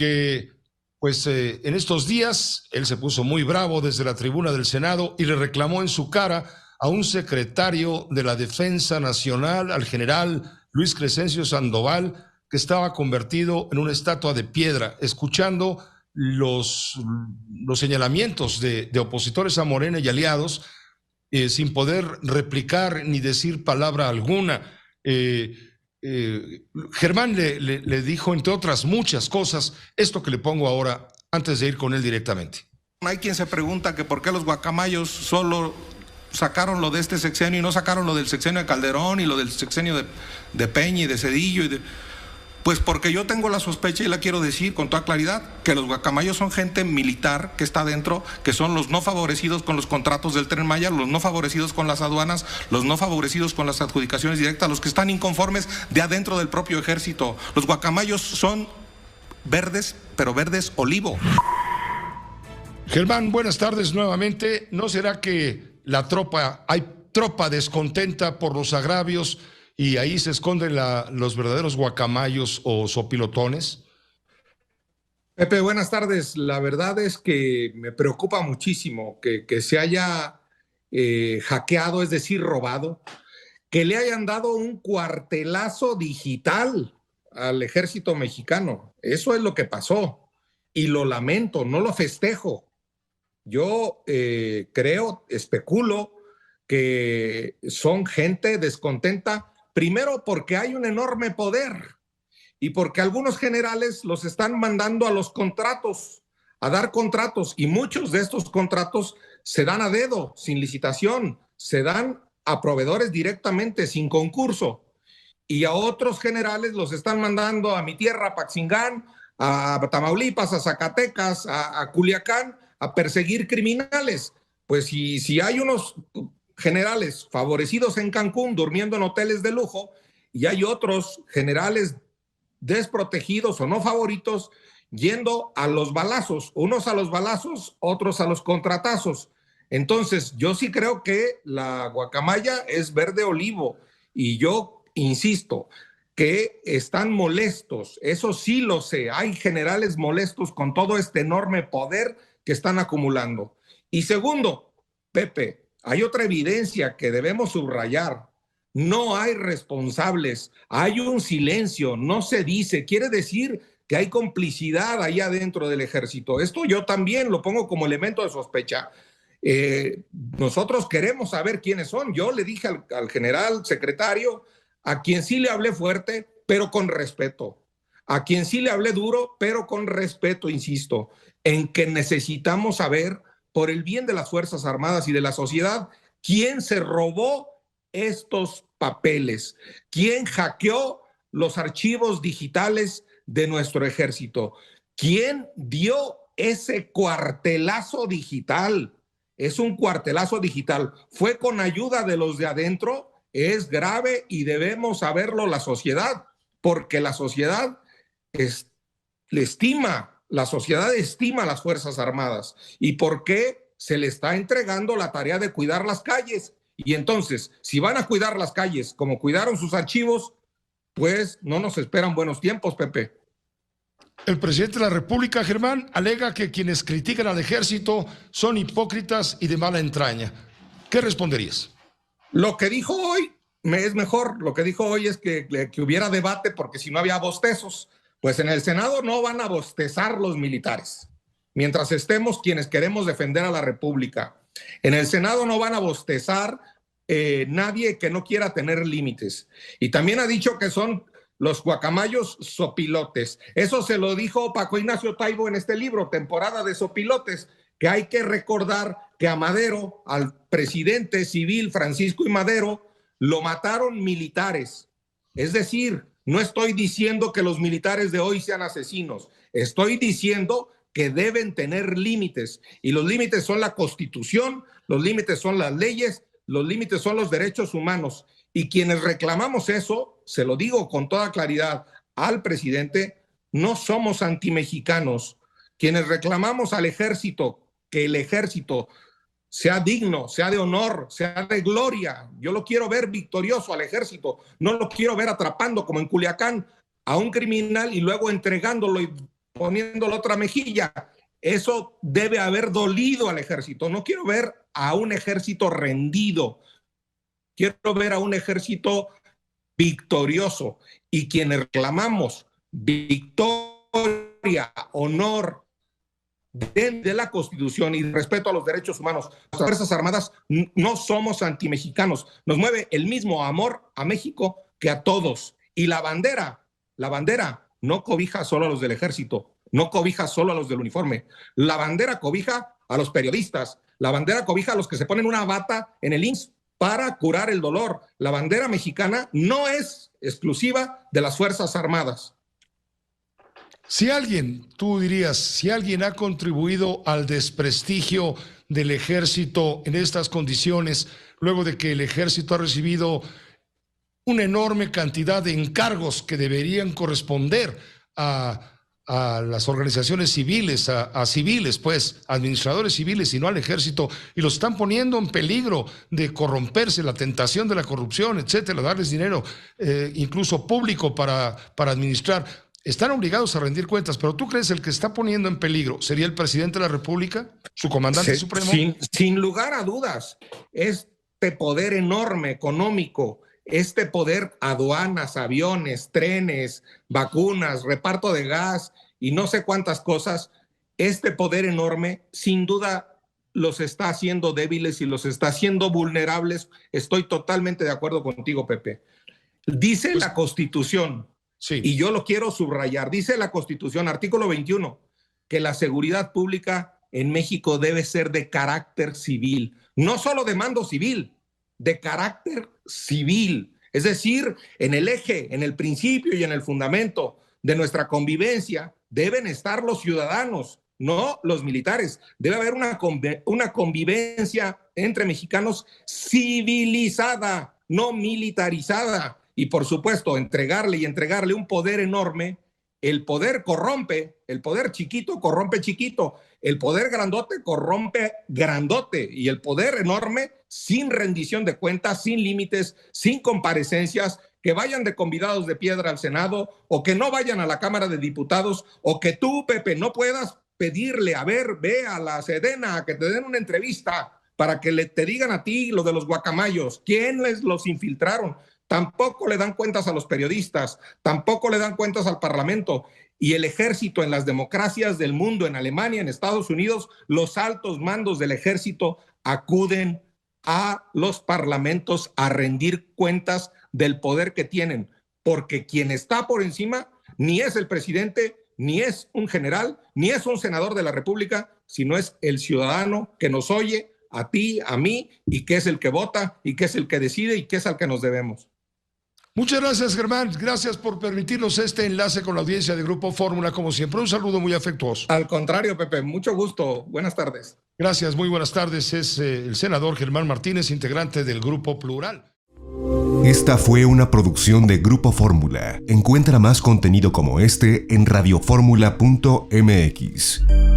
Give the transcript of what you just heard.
porque pues en estos días él se puso muy bravo desde la tribuna del Senado y le reclamó en su cara a un secretario de la Defensa Nacional, al general Luis Crescencio Sandoval, que estaba convertido en una estatua de piedra, escuchando los señalamientos de opositores a Morena y aliados, sin poder replicar ni decir palabra alguna. Germán le dijo, entre otras muchas cosas, esto que le pongo ahora antes de ir con él directamente. Hay quien se pregunta que por qué los guacamayos solo sacaron lo de este sexenio y no sacaron lo del sexenio de Calderón y lo del sexenio de Peña y de Cedillo. Pues porque yo tengo la sospecha, y la quiero decir con toda claridad, que los guacamayos son gente militar que está dentro, que son los no favorecidos con los contratos del Tren Maya, los no favorecidos con las aduanas, los no favorecidos con las adjudicaciones directas, los que están inconformes de adentro del propio ejército. Los guacamayos son verdes, pero verdes olivo. Germán, buenas tardes nuevamente. ¿No será que hay tropa descontenta por los agravios y ahí se esconden los verdaderos guacamayos o sopilotones? Pepe, buenas tardes. La verdad es que me preocupa muchísimo que se haya hackeado, es decir, robado, que le hayan dado un cuartelazo digital al ejército mexicano. Eso es lo que pasó y lo lamento, no lo festejo. Yo creo, especulo que son gente descontenta. Primero, porque hay un enorme poder y porque algunos generales los están mandando a los contratos, a dar contratos, y muchos de estos contratos se dan a dedo, sin licitación, se dan a proveedores directamente, sin concurso, y a otros generales los están mandando a mi tierra, a Paxingán, a Tamaulipas, a Zacatecas, a Culiacán, a perseguir criminales. Pues si hay unos generales favorecidos en Cancún durmiendo en hoteles de lujo y hay otros generales desprotegidos o no favoritos yendo a los balazos, unos a los balazos, otros a los contratazos. Entonces yo sí creo que la guacamaya es verde olivo y yo insisto que están molestos, eso sí lo sé, hay generales molestos con todo este enorme poder que están acumulando. Y segundo, Pepe, hay otra evidencia que debemos subrayar. No hay responsables, hay un silencio, no se dice. Quiere decir que hay complicidad ahí adentro del ejército. Esto yo también lo pongo como elemento de sospecha. Nosotros queremos saber quiénes son. Yo le dije al general secretario, a quien sí le hablé fuerte, pero con respeto. A quien sí le hablé duro, pero con respeto, insisto, en que necesitamos saber, por el bien de las Fuerzas Armadas y de la sociedad, quién se robó estos papeles, quién hackeó los archivos digitales de nuestro ejército, quién dio ese cuartelazo digital. Es un cuartelazo digital. Fue con ayuda de los de adentro, es grave y debemos saberlo la sociedad, porque la sociedad la sociedad estima a las Fuerzas Armadas. ¿Y por qué se le está entregando la tarea de cuidar las calles? Y entonces, si van a cuidar las calles como cuidaron sus archivos, pues no nos esperan buenos tiempos, Pepe. El presidente de la República, Germán, alega que quienes critican al ejército son hipócritas y de mala entraña. ¿Qué responderías? Lo que dijo hoy es mejor. Lo que dijo hoy es que hubiera debate, porque si no había bostezos. Pues en el Senado no van a bostezar los militares, mientras estemos quienes queremos defender a la República. En el Senado no van a bostezar nadie que no quiera tener límites. Y también ha dicho que son los guacamayos sopilotes. Eso se lo dijo Paco Ignacio Taibo en este libro, Temporada de Sopilotes, que hay que recordar que a Madero, al presidente civil Francisco I. Madero, lo mataron militares. Es decir, no estoy diciendo que los militares de hoy sean asesinos, estoy diciendo que deben tener límites, y los límites son la Constitución, los límites son las leyes, los límites son los derechos humanos, y quienes reclamamos eso, se lo digo con toda claridad al presidente, no somos antimexicanos. Quienes reclamamos al ejército, que el ejército sea digno, sea de honor, sea de gloria. Yo lo quiero ver victorioso al ejército, no lo quiero ver atrapando como en Culiacán a un criminal y luego entregándolo poniendo la otra mejilla. Eso debe haber dolido al ejército. No quiero ver a un ejército rendido. Quiero ver a un ejército victorioso. Y quienes reclamamos victoria, honor de la Constitución y respeto a los derechos humanos, las Fuerzas Armadas no somos antimexicanos. Nos mueve el mismo amor a México que a todos. Y la bandera no cobija solo a los del ejército, no cobija solo a los del uniforme. La bandera cobija a los periodistas, la bandera cobija a los que se ponen una bata en el IMSS para curar el dolor. La bandera mexicana no es exclusiva de las Fuerzas Armadas. Si alguien, tú dirías, si alguien ha contribuido al desprestigio del ejército en estas condiciones, luego de que el ejército ha recibido una enorme cantidad de encargos que deberían corresponder a las organizaciones civiles, a civiles, pues, administradores civiles y no al ejército, y los están poniendo en peligro de corromperse, la tentación de la corrupción, etcétera, darles dinero, incluso público para administrar. Están obligados a rendir cuentas, pero ¿tú crees el que está poniendo en peligro sería el presidente de la República, su comandante supremo? Sin lugar a dudas, este poder enorme económico, este poder, aduanas, aviones, trenes, vacunas, reparto de gas y no sé cuántas cosas, este poder enorme sin duda los está haciendo débiles y los está haciendo vulnerables. Estoy totalmente de acuerdo contigo, Pepe. Dice la Constitución, sí, y yo lo quiero subrayar, dice la Constitución, artículo 21, que la seguridad pública en México debe ser de carácter civil, no solo de mando civil, de carácter civil, es decir, en el eje, en el principio y en el fundamento de nuestra convivencia deben estar los ciudadanos, no los militares. Debe haber una convivencia entre mexicanos civilizada, no militarizada. Y por supuesto, entregarle un poder enorme. El poder corrompe, el poder chiquito corrompe chiquito, el poder grandote corrompe grandote, y el poder enorme sin rendición de cuentas, sin límites, sin comparecencias, que vayan de convidados de piedra al Senado o que no vayan a la Cámara de Diputados, o que tú, Pepe, no puedas pedirle, a ver, ve a la Sedena a que te den una entrevista para que te digan a ti lo de los guacamayos, quiénes los infiltraron. Tampoco le dan cuentas a los periodistas, tampoco le dan cuentas al Parlamento. Y el ejército en las democracias del mundo, en Alemania, en Estados Unidos, los altos mandos del ejército acuden a los parlamentos a rendir cuentas del poder que tienen, porque quien está por encima ni es el presidente, ni es un general, ni es un senador de la República, sino es el ciudadano que nos oye, a ti, a mí, y que es el que vota, y que es el que decide, y que es al que nos debemos. Muchas gracias, Germán. Gracias por permitirnos este enlace con la audiencia de Grupo Fórmula, como siempre. Un saludo muy afectuoso. Al contrario, Pepe, mucho gusto. Buenas tardes. Gracias, muy buenas tardes. Es el senador Germán Martínez, integrante del Grupo Plural. Esta fue una producción de Grupo Fórmula. Encuentra más contenido como este en radioformula.mx.